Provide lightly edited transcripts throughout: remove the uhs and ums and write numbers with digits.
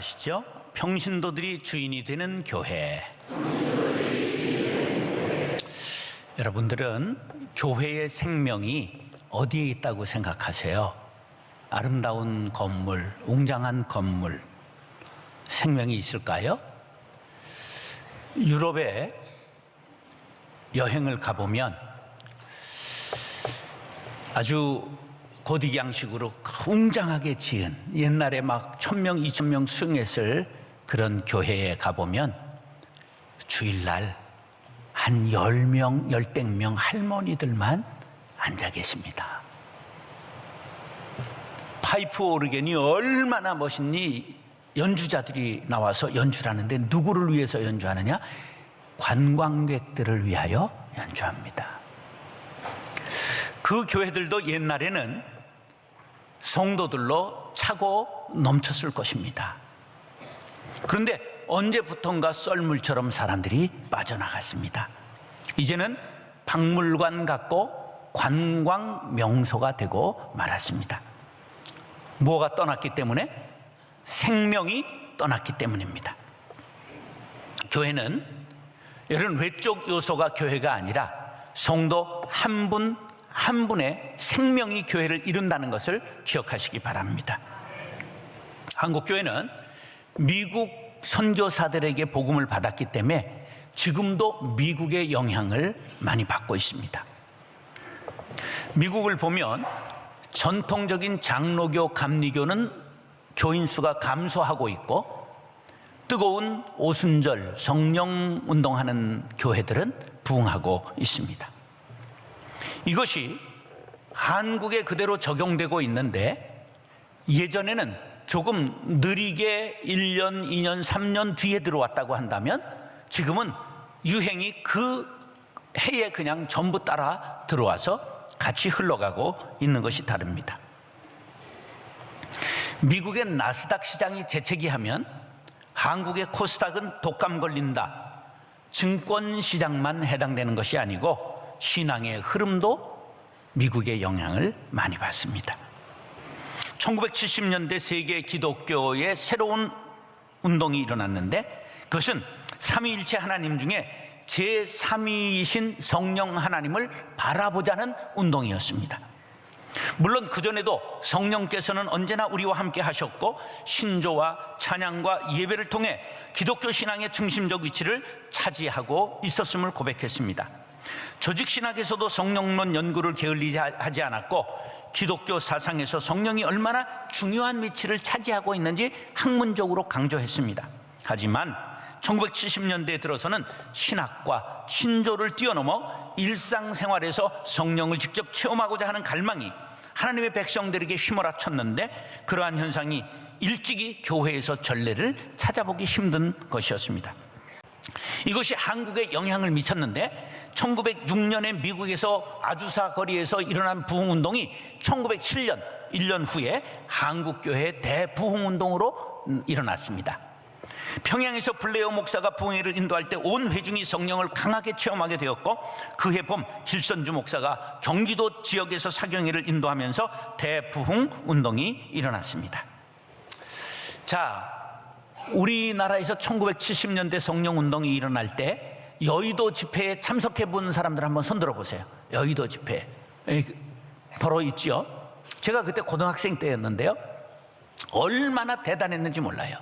아시죠? 평신도들이 주인이 되는 교회. 여러분들은 교회의 생명이 어디에 있다고 생각하세요? 아름다운 건물, 웅장한 건물, 생명이 있을까요? 유럽에 여행을 가보면 아주 고딕양식으로 웅장하게 지은, 옛날에 막 1000명, 2000명 수용했을 그런 교회에 가보면 주일날 한 10명, 10명 할머니들만 앉아 계십니다. 파이프 오르겐이 얼마나 멋있니? 연주자들이 나와서 연주를 하는데 누구를 위해서 연주하느냐? 관광객들을 위하여 연주합니다. 그 교회들도 옛날에는 성도들로 차고 넘쳤을 것입니다. 그런데 언제부턴가 썰물처럼 사람들이 빠져나갔습니다. 이제는 박물관 같고 관광 명소가 되고 말았습니다. 뭐가 떠났기 때문에? 생명이 떠났기 때문입니다. 교회는 여러분 외적 요소가 교회가 아니라 성도 한 분 한 분의 생명이 교회를 이룬다는 것을 기억하시기 바랍니다. 한국교회는 미국 선교사들에게 복음을 받았기 때문에 지금도 미국의 영향을 많이 받고 있습니다. 미국을 보면 전통적인 장로교, 감리교는 교인 수가 감소하고 있고 뜨거운 오순절, 성령 운동하는 교회들은 부흥하고 있습니다. 이것이 한국에 그대로 적용되고 있는데 예전에는 조금 느리게 1년, 2년, 3년 뒤에 들어왔다고 한다면 지금은 유행이 그 해에 그냥 전부 따라 들어와서 같이 흘러가고 있는 것이 다릅니다. 미국의 나스닥 시장이 재채기하면 한국의 코스닥은 독감 걸린다. 증권 시장만 해당되는 것이 아니고 신앙의 흐름도 미국의 영향을 많이 받습니다. 1970년대 세계 기독교의 새로운 운동이 일어났는데 그것은 삼위일체 하나님 중에 제3위이신 성령 하나님을 바라보자는 운동이었습니다. 물론 그전에도 성령께서는 언제나 우리와 함께 하셨고 신조와 찬양과 예배를 통해 기독교 신앙의 중심적 위치를 차지하고 있었음을 고백했습니다. 조직신학에서도 성령론 연구를 게을리지 하지 않았고 기독교 사상에서 성령이 얼마나 중요한 위치를 차지하고 있는지 학문적으로 강조했습니다. 하지만 1970년대에 들어서는 신학과 신조를 뛰어넘어 일상생활에서 성령을 직접 체험하고자 하는 갈망이 하나님의 백성들에게 휘몰아쳤는데 그러한 현상이 일찍이 교회에서 전례를 찾아보기 힘든 것이었습니다. 이것이 한국에 영향을 미쳤는데 1906년에 미국에서 아주사 거리에서 일어난 부흥운동이 1907년 1년 후에 한국교회 대부흥운동으로 일어났습니다. 평양에서 블레어 목사가 부흥회를 인도할 때 온 회중이 성령을 강하게 체험하게 되었고 그해 봄 길선주 목사가 경기도 지역에서 사경회를 인도하면서 대부흥운동이 일어났습니다. 자, 우리나라에서 1970년대 성령운동이 일어날 때 여의도 집회에 참석해 본 사람들 한번 손 들어보세요. 여의도 집회 더러 있지요. 제가 그때 고등학생 때였는데요, 얼마나 대단했는지 몰라요.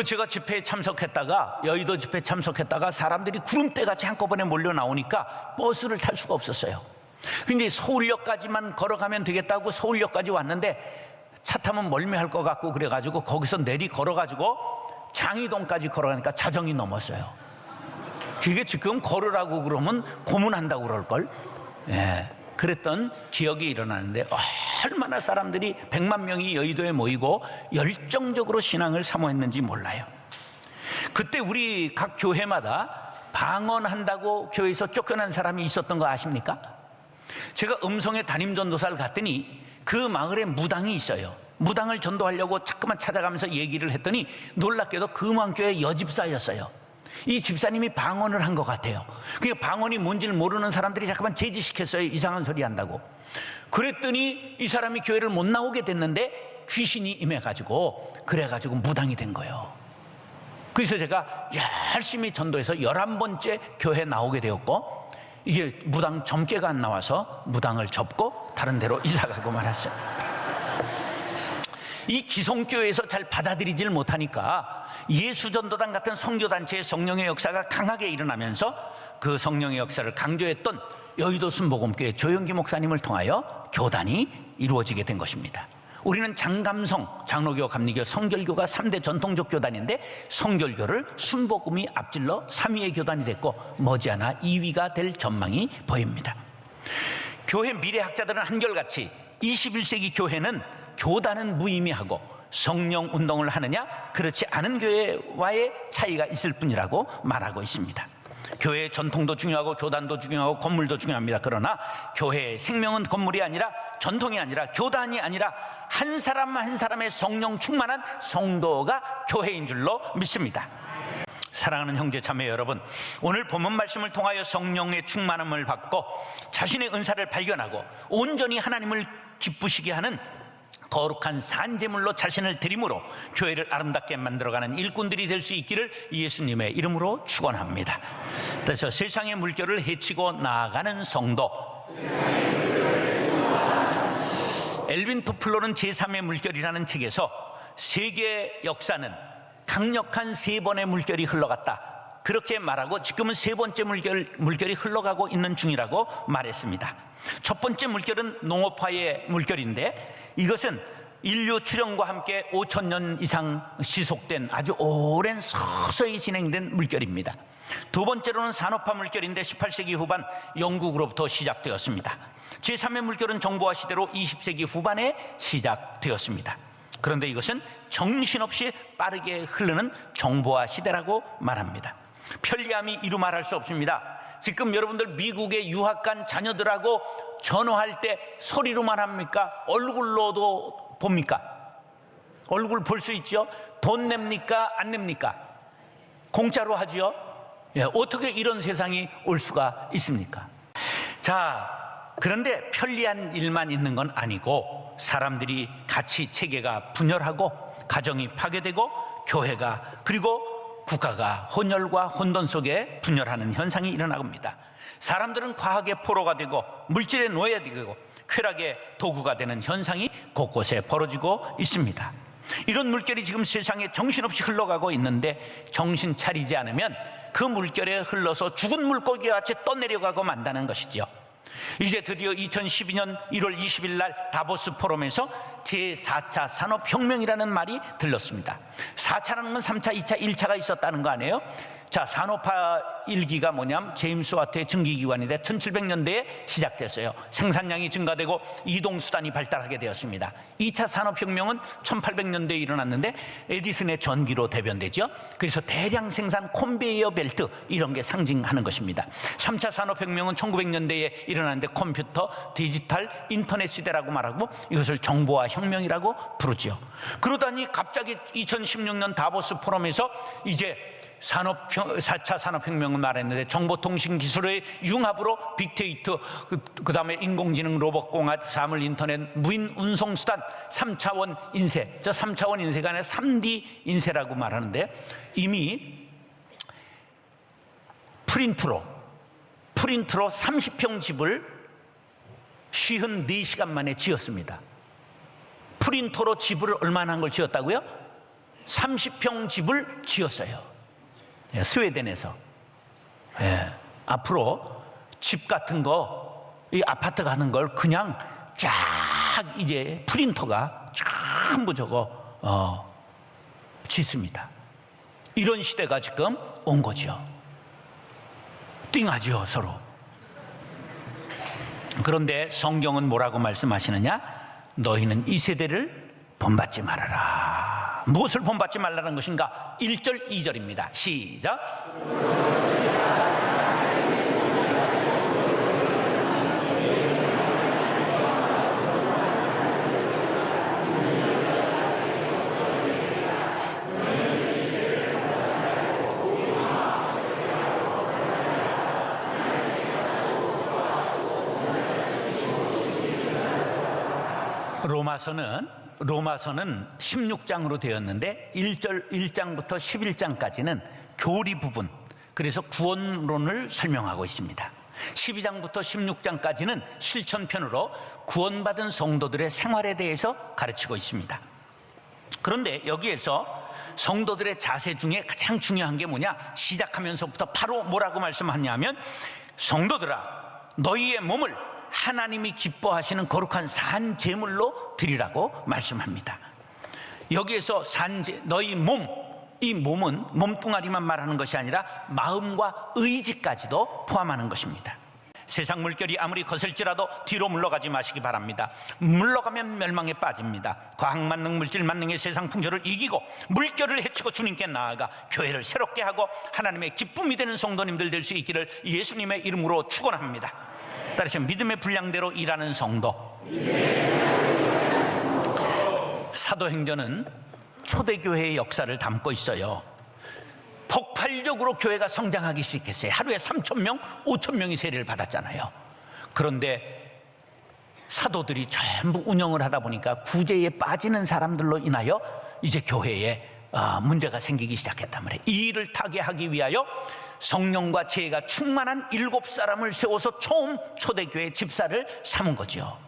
제가 집회에 참석했다가 여의도 집회에 참석했다가 사람들이 구름대같이 한꺼번에 몰려 나오니까 버스를 탈 수가 없었어요. 근데 서울역까지만 걸어가면 되겠다고 서울역까지 왔는데 차 타면 멀미할 것 같고 그래가지고 거기서 내리 걸어가지고 장이동까지 걸어가니까 자정이 넘었어요. 그게 지금 걸으라고 그러면 고문한다고 그럴걸. 예, 그랬던 기억이 일어나는데 얼마나 사람들이 100만 명이 여의도에 모이고 열정적으로 신앙을 사모했는지 몰라요. 그때 우리 각 교회마다 방언한다고 교회에서 쫓겨난 사람이 있었던 거 아십니까? 제가 음성에 담임전도사를 갔더니 그 마을에 무당이 있어요. 무당을 전도하려고 자꾸만 찾아가면서 얘기를 했더니 놀랍게도 금왕교회 여집사였어요. 이 집사님이 방언을 한 것 같아요. 그러니까 방언이 뭔지를 모르는 사람들이 자꾸만 제지시켰어요. 이상한 소리 한다고. 그랬더니 이 사람이 교회를 못 나오게 됐는데 귀신이 임해가지고 그래가지고 무당이 된 거예요. 그래서 제가 열심히 전도해서 11번째 교회 나오게 되었고, 이게 무당 점괘가 안 나와서 무당을 접고 다른 데로 이사가고 말았어요. 이 기성교회에서 잘 받아들이질 못하니까 예수전도단 같은 선교단체의 성령의 역사가 강하게 일어나면서 그 성령의 역사를 강조했던 여의도 순복음교회 조영기 목사님을 통하여 교단이 이루어지게 된 것입니다. 우리는 장감성, 장로교, 감리교, 성결교가 3대 전통적 교단인데 성결교를 순복음이 앞질러 3위의 교단이 됐고 머지않아 2위가 될 전망이 보입니다. 교회 미래학자들은 한결같이 21세기 교회는 교단은 무의미하고 성령 운동을 하느냐 그렇지 않은 교회와의 차이가 있을 뿐이라고 말하고 있습니다. 교회의 전통도 중요하고 교단도 중요하고 건물도 중요합니다. 그러나 교회의 생명은 건물이 아니라 전통이 아니라 교단이 아니라 한 사람 한 사람의 성령 충만한 성도가 교회인 줄로 믿습니다. 사랑하는 형제 자매 여러분, 오늘 본문 말씀을 통하여 성령의 충만함을 받고 자신의 은사를 발견하고 온전히 하나님을 기쁘시게 하는 거룩한 산제물로 자신을 드림으로 교회를 아름답게 만들어가는 일꾼들이 될 수 있기를 예수님의 이름으로 축원합니다. 그래서 세상의 물결을 헤치고 나아가는 성도, 엘빈 토플러는 제3의 물결이라는 책에서 세계 역사는 강력한 3번의 물결이 흘러갔다, 그렇게 말하고 지금은 3번째 물결이 흘러가고 있는 중이라고 말했습니다. 첫 번째 물결은 농업화의 물결인데 이것은 인류 출현과 함께 5,000년 이상 지속된 아주 오랜 서서히 진행된 물결입니다. 두 번째로는 산업화 물결인데 18세기 후반 영국으로부터 시작되었습니다. 제3의 물결은 정보화 시대로 20세기 후반에 시작되었습니다. 그런데 이것은 정신없이 빠르게 흐르는 정보화 시대라고 말합니다. 편리함이 이루 말할 수 없습니다. 지금 여러분들 미국에 유학 간 자녀들하고 전화할 때 소리로만 합니까? 얼굴로도 봅니까? 얼굴 볼 수 있죠? 돈 냅니까? 안 냅니까? 공짜로 하지요? 예, 어떻게 이런 세상이 올 수가 있습니까? 자, 그런데 편리한 일만 있는 건 아니고 사람들이 가치 체계가 분열하고 가정이 파괴되고 교회가 그리고 국가가 혼혈과 혼돈 속에 분열하는 현상이 일어납니다. 사람들은 과학의 포로가 되고 물질의 노예가 되고 쾌락의 도구가 되는 현상이 곳곳에 벌어지고 있습니다. 이런 물결이 지금 세상에 정신없이 흘러가고 있는데 정신 차리지 않으면 그 물결에 흘러서 죽은 물고기와 같이 떠내려가고 만다는 것이죠. 이제 드디어 2012년 1월 20일 날 다보스 포럼에서 제4차 산업혁명이라는 말이 들렸습니다. 4차라는 건 3차, 2차, 1차가 있었다는 거 아니에요? 자, 산업화 일기가 뭐냐면 제임스 와트의 증기기관인데 1700년대에 시작됐어요. 생산량이 증가되고 이동수단이 발달하게 되었습니다. 2차 산업혁명은 1800년대에 일어났는데 에디슨의 전기로 대변되죠. 그래서 대량 생산 콘베이어 벨트 이런 게 상징하는 것입니다. 3차 산업혁명은 1900년대에 일어났는데 컴퓨터, 디지털, 인터넷 시대라고 말하고 이것을 정보화 혁명이라고 부르죠. 그러다니 갑자기 2016년 다보스 포럼에서 이제 4차 산업혁명을 말했는데 정보통신 기술의 융합으로 빅데이터, 그 다음에 인공지능, 로봇공학, 사물, 인터넷, 무인 운송수단, 3차원 인쇄, 저 3차원 인쇄가 아니라 3D 인쇄라고 말하는데 이미 프린트로 30평 집을 54시간 만에 지었습니다. 프린터로 집을 얼마나 한 걸 지었다고요? 30평 집을 지었어요. 스웨덴에서. 예, 앞으로 집 같은 거, 이 아파트 가는 걸 그냥 쫙 이제 프린터가 전부 저거 짓습니다. 이런 시대가 지금 온 거죠. 띵하죠, 서로. 그런데 성경은 뭐라고 말씀하시느냐? 너희는 이 세대를 본받지 말아라. 무엇을 본받지 말라는 것인가? 1절, 2절입니다. 시작. 로마서는 로마서는 16장으로 되었는데 1장부터 11장까지는 교리 부분, 그래서 구원론을 설명하고 있습니다. 12장부터 16장까지는 실천편으로 구원받은 성도들의 생활에 대해서 가르치고 있습니다. 그런데 여기에서 성도들의 자세 중에 가장 중요한 게 뭐냐? 시작하면서부터 바로 뭐라고 말씀하냐면, 성도들아, 너희의 몸을 하나님이 기뻐하시는 거룩한 산 제물로 드리라고 말씀합니다. 여기에서 너희 몸, 이 몸은 몸뚱아리만 말하는 것이 아니라 마음과 의지까지도 포함하는 것입니다. 세상 물결이 아무리 거셀지라도 뒤로 물러가지 마시기 바랍니다. 물러가면 멸망에 빠집니다. 과학 만능, 물질 만능의 세상 풍조를 이기고 물결을 헤치고 주님께 나아가 교회를 새롭게 하고 하나님의 기쁨이 되는 성도님들 될 수 있기를 예수님의 이름으로 축원합니다. 따라서 믿음의 분량대로 일하는 성도. 사도행전은 초대교회의 역사를 담고 있어요. 폭발적으로 교회가 성장하기 시작했어요. 하루에 3,000명, 5,000명이 세례를 받았잖아요. 그런데 사도들이 전부 운영을 하다 보니까 구제에 빠지는 사람들로 인하여 이제 교회에 문제가 생기기 시작했단 말이에요. 이 일을 타개하기 위하여 성령과 지혜가 충만한 7사람을 세워서 처음 초대교회 집사를 삼은 거죠.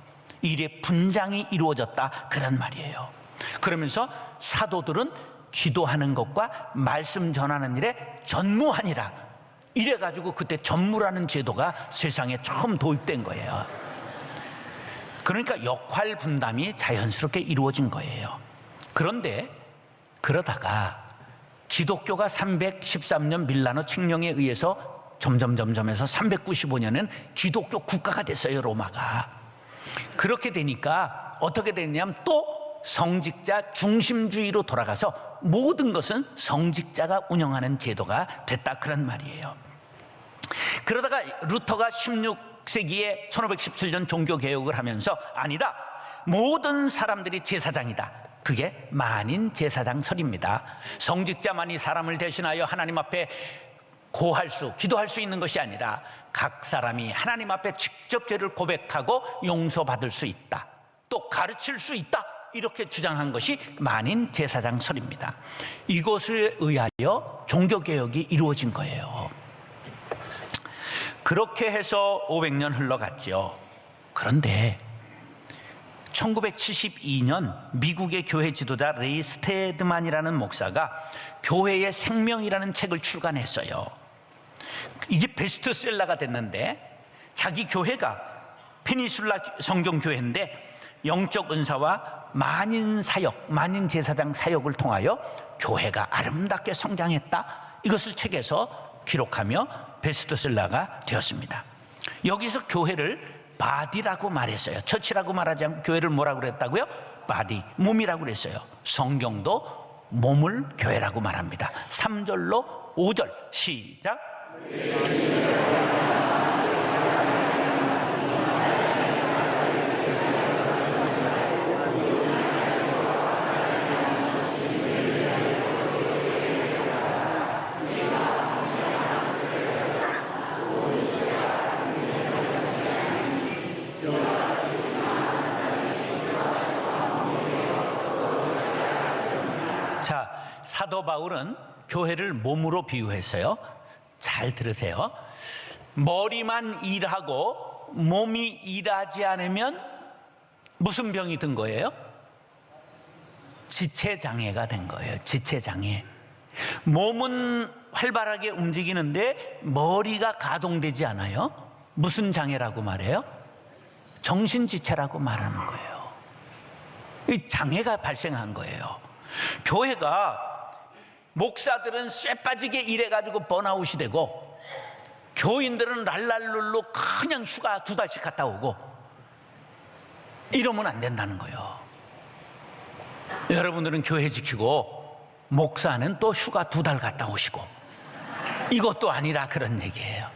일의 분장이 이루어졌다, 그런 말이에요. 그러면서 사도들은 기도하는 것과 말씀 전하는 일에 전무하니라, 이래가지고 그때 전무라는 제도가 세상에 처음 도입된 거예요. 그러니까 역할 분담이 자연스럽게 이루어진 거예요. 그런데 그러다가 기독교가 313년 밀라노 칙령에 의해서 점점해서 395년은 기독교 국가가 됐어요, 로마가. 그렇게 되니까 어떻게 됐냐면 또 성직자 중심주의로 돌아가서 모든 것은 성직자가 운영하는 제도가 됐다, 그런 말이에요. 그러다가 루터가 16세기에 1517년 종교개혁을 하면서 아니다, 모든 사람들이 제사장이다. 그게 만인 제사장설입니다. 성직자만이 사람을 대신하여 하나님 앞에 기도할 수 있는 것이 아니라 각 사람이 하나님 앞에 직접 죄를 고백하고 용서받을 수 있다, 또 가르칠 수 있다, 이렇게 주장한 것이 만인 제사장설입니다. 이것에 의하여 종교개혁이 이루어진 거예요. 그렇게 해서 500년 흘러갔죠. 그런데 1972년 미국의 교회 지도자 레이 스테드만이라는 목사가 교회의 생명이라는 책을 출간했어요. 이게 베스트셀러가 됐는데, 자기 교회가 페니슐라 성경교회인데 영적 은사와 만인 사역, 만인 제사장 사역을 통하여 교회가 아름답게 성장했다, 이것을 책에서 기록하며 베스트셀러가 되었습니다. 여기서 교회를 바디라고 말했어요. 처치라고 말하지 않고 교회를 뭐라고 그랬다고요? 바디, 몸이라고 그랬어요. 성경도 몸을 교회라고 말합니다. 3절로 5절 시작. 자, 사도 바울은 교회를 몸으로 비유했어요. 잘 들으세요. 머리만 일하고 몸이 일하지 않으면 무슨 병이 든 거예요? 지체장애가 된 거예요. 지체장애. 몸은 활발하게 움직이는데 머리가 가동되지 않아요. 무슨 장애라고 말해요? 정신지체라고 말하는 거예요. 이 장애가 발생한 거예요. 교회가, 목사들은 쇠빠지게 일해가지고 번아웃이 되고 교인들은 랄랄룰루 그냥 휴가 2달씩 갔다 오고, 이러면 안 된다는 거예요. 여러분들은 교회 지키고 목사는 또 휴가 2달 갔다 오시고, 이것도 아니라 그런 얘기예요.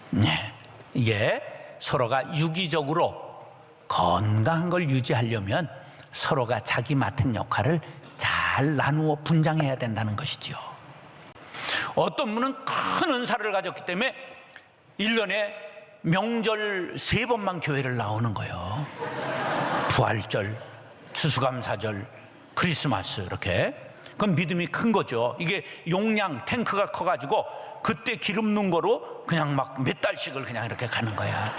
네. 이게 서로가 유기적으로 건강한 걸 유지하려면 서로가 자기 맡은 역할을 잘 나누어 분장해야 된다는 것이죠. 어떤 분은 큰 은사를 가졌기 때문에 1년에 명절 3번만 교회를 나오는 거예요. 부활절, 추수감사절, 크리스마스 이렇게. 그건 믿음이 큰 거죠. 이게 용량 탱크가 커가지고 그때 기름 넣은 거로 그냥 막 몇 달씩을 그냥 이렇게 가는 거야.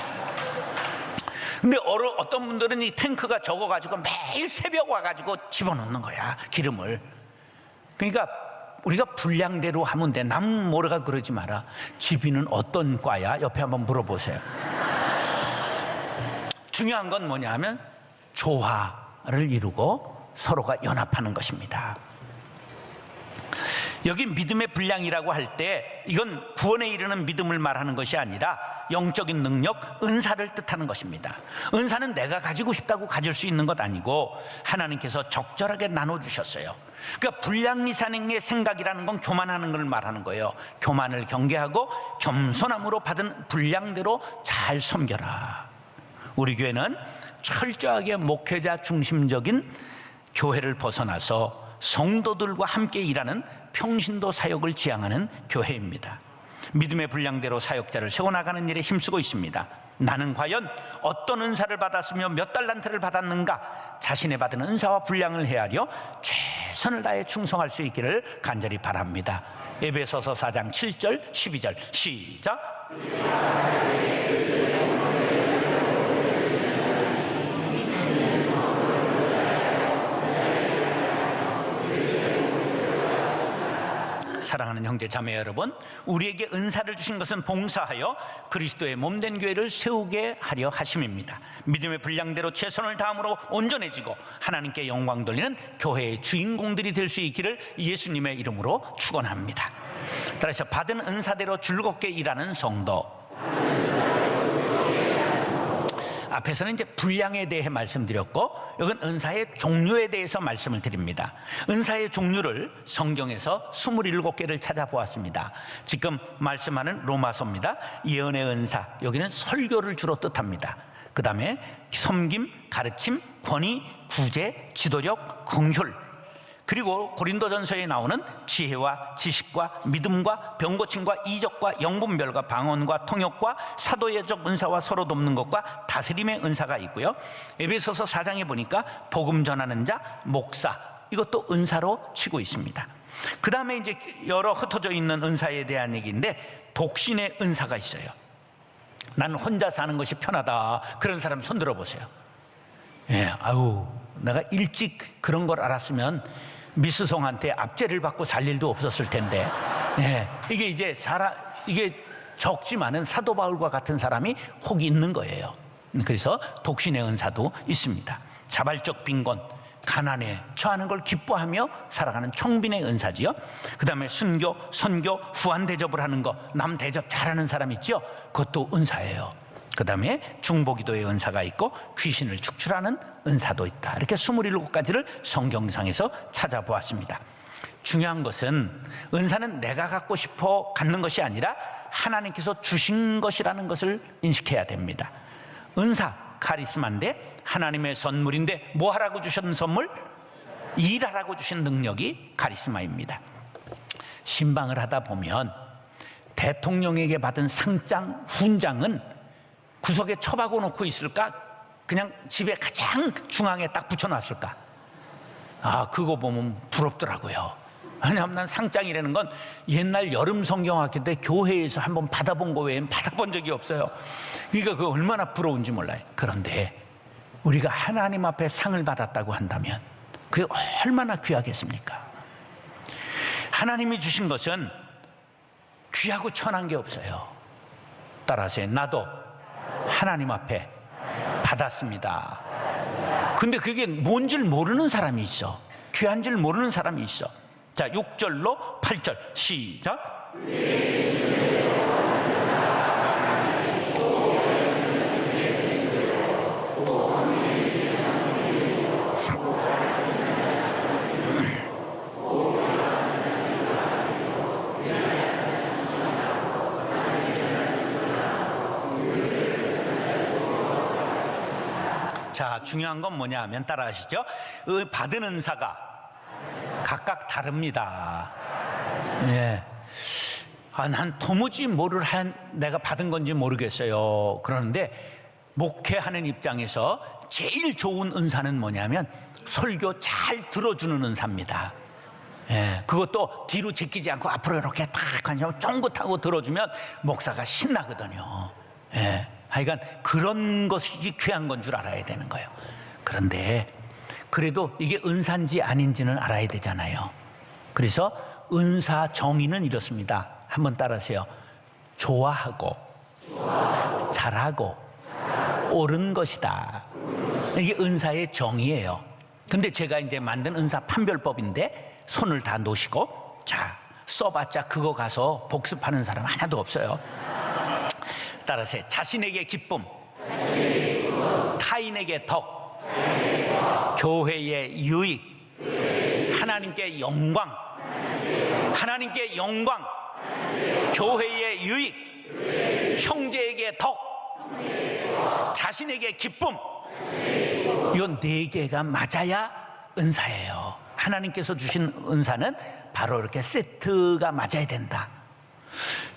근데 어떤 분들은 이 탱크가 적어가지고 매일 새벽 와가지고 집어넣는 거야, 기름을. 그러니까 우리가 분량대로 하면 돼. 남 뭐라가 그러지 마라. 집이는 어떤 과야? 옆에 한번 물어보세요. 중요한 건 뭐냐 하면 조화를 이루고 서로가 연합하는 것입니다. 여기 믿음의 분량이라고 할 때 이건 구원에 이르는 믿음을 말하는 것이 아니라 영적인 능력, 은사를 뜻하는 것입니다. 은사는 내가 가지고 싶다고 가질 수 있는 것 아니고 하나님께서 적절하게 나눠주셨어요. 그러니까 분량이사능의 생각이라는 건 교만하는 걸 말하는 거예요. 교만을 경계하고 겸손함으로 받은 분량대로 잘 섬겨라. 우리 교회는 철저하게 목회자 중심적인 교회를 벗어나서 성도들과 함께 일하는 평신도 사역을 지향하는 교회입니다. 믿음의 분량대로 사역자를 세워나가는 일에 힘쓰고 있습니다. 나는 과연 어떤 은사를 받았으며 몇 달란트를 받았는가, 자신의 받은 은사와 분량을 헤아려 최선을 다해 충성할 수 있기를 간절히 바랍니다. 에베소서 4장 7절 12절 시작. 사랑하는 형제 자매 여러분, 우리에게 은사를 주신 것은 봉사하여 그리스도의 몸된 교회를 세우게 하려 하심입니다. 믿음의 분량대로 최선을 다함으로 온전해지고 하나님께 영광 돌리는 교회의 주인공들이 될 수 있기를 예수님의 이름으로 축원합니다. 따라서 받은 은사대로 즐겁게 일하는 성도. 앞에서는 이제 분량에 대해 말씀드렸고, 여기는 은사의 종류에 대해서 말씀을 드립니다. 은사의 종류를 성경에서 27개를 찾아보았습니다. 지금 말씀하는 로마서입니다. 예언의 은사, 여기는 설교를 주로 뜻합니다. 그 다음에 섬김, 가르침, 권위, 구제, 지도력, 긍휼, 그리고 고린도전서에 나오는 지혜와 지식과 믿음과 병고침과 이적과 영분별과 방언과 통역과 사도예적 은사와 서로 돕는 것과 다스림의 은사가 있고요. 에베소서 4장에 보니까 복음 전하는 자, 목사, 이것도 은사로 치고 있습니다. 그 다음에 이제 여러 흩어져 있는 은사에 대한 얘기인데, 독신의 은사가 있어요. 나는 혼자 사는 것이 편하다, 그런 사람 손 들어보세요. 예, 아유, 내가 일찍 그런 걸 알았으면 미스송한테 압제를 받고 살 일도 없었을 텐데. 예, 이게 이제 이게 적지만은 사도 바울과 같은 사람이 혹 있는 거예요. 그래서 독신의 은사도 있습니다. 자발적 빈곤, 가난에 처하는 걸 기뻐하며 살아가는 청빈의 은사지요. 그 다음에 순교, 선교, 후한 대접을 하는 거, 남 대접 잘하는 사람 있죠. 그것도 은사예요. 그 다음에 중보기도의 은사가 있고 귀신을 축출하는 은사도 있다. 이렇게 27가지를 성경상에서 찾아보았습니다. 중요한 것은 은사는 내가 갖고 싶어 갖는 것이 아니라 하나님께서 주신 것이라는 것을 인식해야 됩니다. 은사, 카리스마인데 하나님의 선물인데 뭐 하라고 주신 선물? 일하라고 주신 능력이 카리스마입니다. 신방을 하다 보면 대통령에게 받은 상장, 훈장은 구석에 처박아 놓고 있을까? 그냥 집에 가장 중앙에 딱 붙여놨을까? 아, 그거 보면 부럽더라고요. 왜냐하면 난 상장이라는 건 옛날 여름 성경학교 때 교회에서 한번 받아본 거 외엔 받아본 적이 없어요. 그러니까 그거 얼마나 부러운지 몰라요. 그런데 우리가 하나님 앞에 상을 받았다고 한다면 그게 얼마나 귀하겠습니까? 하나님이 주신 것은 귀하고 천한 게 없어요. 따라서 나도 하나님 앞에 받았습니다. 근데 그게 뭔 줄 모르는 사람이 있어. 귀한 줄 모르는 사람이 있어. 자, 6절로 8절 시작. 자, 중요한 건 뭐냐 하면 따라하시죠. 받은 은사가 각각 다릅니다. 예. 난 도무지 뭐를 내가 받은 건지 모르겠어요. 그러는데 목회하는 입장에서 제일 좋은 은사는 뭐냐면 설교 잘 들어주는 은사입니다. 예, 그것도 뒤로 제끼지 않고 앞으로 이렇게 탁 그냥 쫑긋하고 들어주면 목사가 신나거든요. 예, 하여간 그런 것이 귀한 건 줄 알아야 되는 거예요. 그런데 그래도 이게 은사인지 아닌지는 알아야 되잖아요. 그래서 은사 정의는 이렇습니다. 한번 따라하세요. 좋아하고 잘하고 옳은 것이다. 이게 은사의 정의예요. 근데 제가 이제 만든 은사 판별법인데 손을 다 놓으시고, 자, 써봤자 그거 가서 복습하는 사람 하나도 없어요. 따라서 자신에게 기쁨, 타인에게 덕, 교회의 유익, 하나님께 영광, 하나님께 영광, 교회의 유익, 형제에게 덕, 자신에게 기쁨. 이 네 개가 맞아야 은사예요. 하나님께서 주신 은사는 바로 이렇게 세트가 맞아야 된다.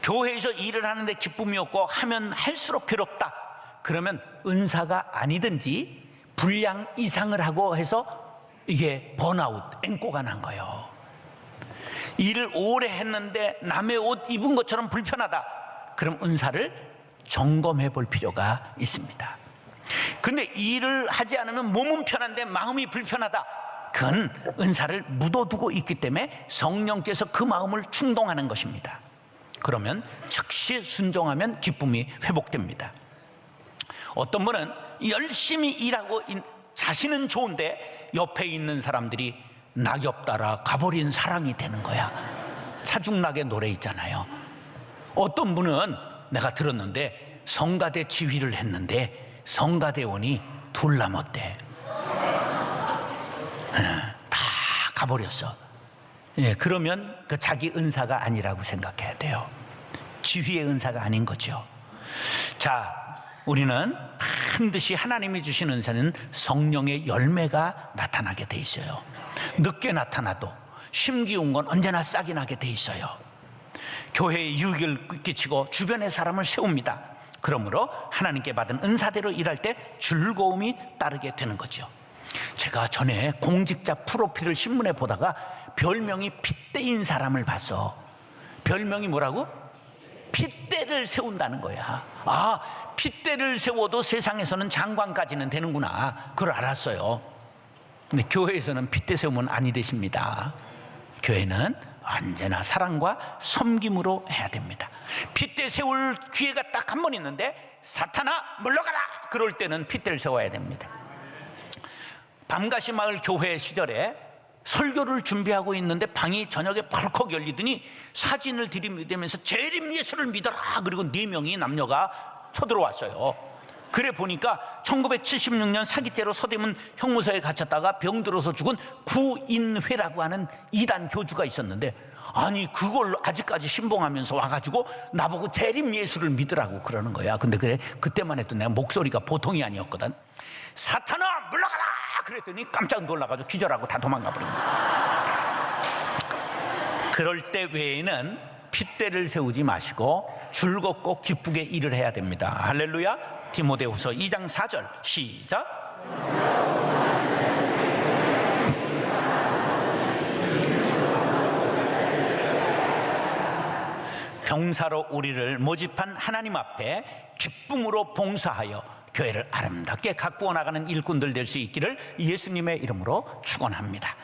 교회에서 일을 하는데 기쁨이 없고 하면 할수록 괴롭다. 그러면 은사가 아니든지 분량 이상을 하고 해서 이게 번아웃, 앵꼬가 난 거예요. 일을 오래 했는데 남의 옷 입은 것처럼 불편하다. 그럼 은사를 점검해 볼 필요가 있습니다. 근데 일을 하지 않으면 몸은 편한데 마음이 불편하다. 그건 은사를 묻어두고 있기 때문에 성령께서 그 마음을 충동하는 것입니다. 그러면 즉시 순종하면 기쁨이 회복됩니다. 어떤 분은 열심히 일하고 자신은 좋은데 옆에 있는 사람들이 낙엽 따라 가버린 사랑이 되는 거야. 차중락의 노래 있잖아요. 어떤 분은 내가 들었는데 성가대 지휘를 했는데 성가대원이 둘 남았대. 다 가버렸어. 예, 그러면 그 자기 은사가 아니라고 생각해야 돼요. 지휘의 은사가 아닌 거죠. 자, 우리는 반드시 하나님이 주신 은사는 성령의 열매가 나타나게 돼 있어요. 늦게 나타나도 심기운 건 언제나 싹이 나게 돼 있어요. 교회에 유익을 끼치고 주변의 사람을 세웁니다. 그러므로 하나님께 받은 은사대로 일할 때 즐거움이 따르게 되는 거죠. 제가 전에 공직자 프로필을 신문에 보다가 별명이 핏대인 사람을 봤어. 별명이 뭐라고? 핏대를 세운다는 거야. 아, 핏대를 세워도 세상에서는 장관까지는 되는구나. 그걸 알았어요. 근데 교회에서는 핏대 세우면 아니 되십니다. 교회는 언제나 사랑과 섬김으로 해야 됩니다. 핏대 세울 기회가 딱 한 번 있는데 사탄아 물러가라! 그럴 때는 핏대를 세워야 됩니다. 밤가시 마을 교회 시절에 설교를 준비하고 있는데 방이 저녁에 벌컥 열리더니 사진을 들이대면서 재림 예수를 믿어라. 그리고 4명이 남녀가 쳐들어왔어요. 그래 보니까 1976년 사기죄로 서대문 형무소에 갇혔다가 병들어서 죽은 구인회라고 하는 이단 교주가 있었는데, 아니 그걸 아직까지 신봉하면서 와가지고 나보고 재림 예수를 믿으라고 그러는 거야. 근데 그래, 그때만 해도 내가 목소리가 보통이 아니었거든. 사탄아 물러가라! 그랬더니 깜짝 놀라가지고 기절하고 다 도망가 버린 거야. 그럴 때 외에는 핏대를 세우지 마시고 즐겁고 기쁘게 일을 해야 됩니다. 할렐루야. 디모데후서 2장 4절 시작. 병사로 우리를 모집한 하나님 앞에 기쁨으로 봉사하여 교회를 아름답게 가꾸어 나가는 일꾼들 될 수 있기를 예수님의 이름으로 축원합니다.